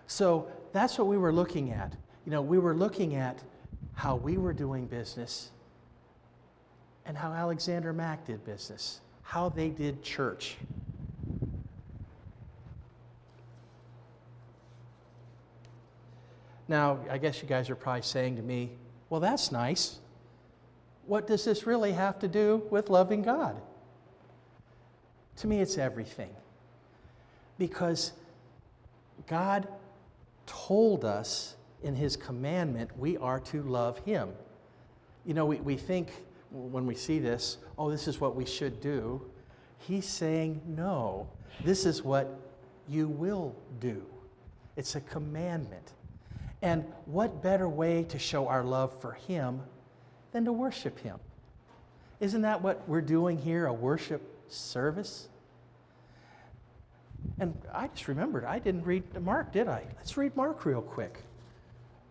So that's what we were looking at. We were looking at how we were doing business and how Alexander Mack did business, how they did church. Now, I guess you guys are probably saying to me, well, that's nice. What does this really have to do with loving God? To me, it's everything. Because God told us in His commandment we are to love Him. We think when we see this, oh, this is what we should do. He's saying, no, this is what you will do. It's a commandment. And what better way to show our love for Him than to worship Him? Isn't that what we're doing here, a worship service? And I just remembered, I didn't read Mark, did I? Let's read Mark real quick.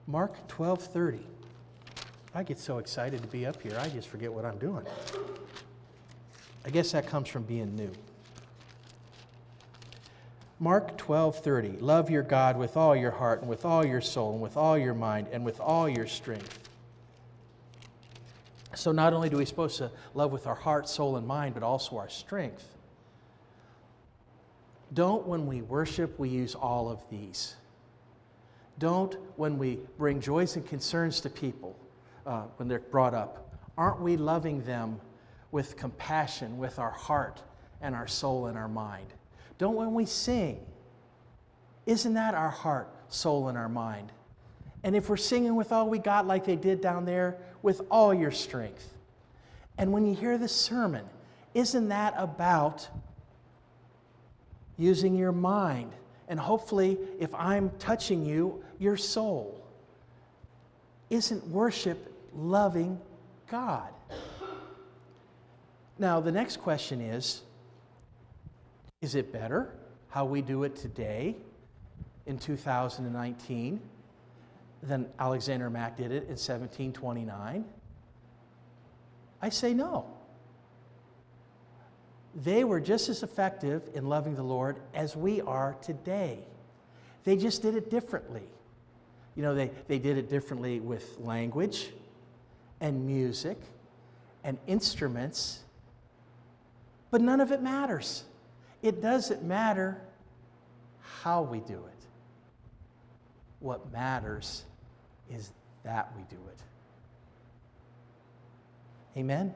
Mark 12:30. I get so excited to be up here, I just forget what I'm doing. I guess that comes from being new. Mark 12:30. Love your God with all your heart and with all your soul and with all your mind and with all your strength. So not only do we supposed to love with our heart, soul, and mind, but also our strength. Don't, when we worship, we use all of these. Don't, when we bring joys and concerns to people, when they're brought up, aren't we loving them with compassion, with our heart and our soul and our mind? Don't, when we sing, isn't that our heart, soul, and our mind? And if we're singing with all we got like they did down there, with all your strength. And when you hear the sermon, isn't that about using your mind? And hopefully, if I'm touching you, your soul. Isn't worship loving God? Now, the next question is it better how we do it today in 2019 than Alexander Mack did it in 1729? I say no. They were just as effective in loving the Lord as we are today. They just did it differently. They did it differently with language and music and instruments, but none of it matters. It doesn't matter how we do it. What matters is that we do it. Amen?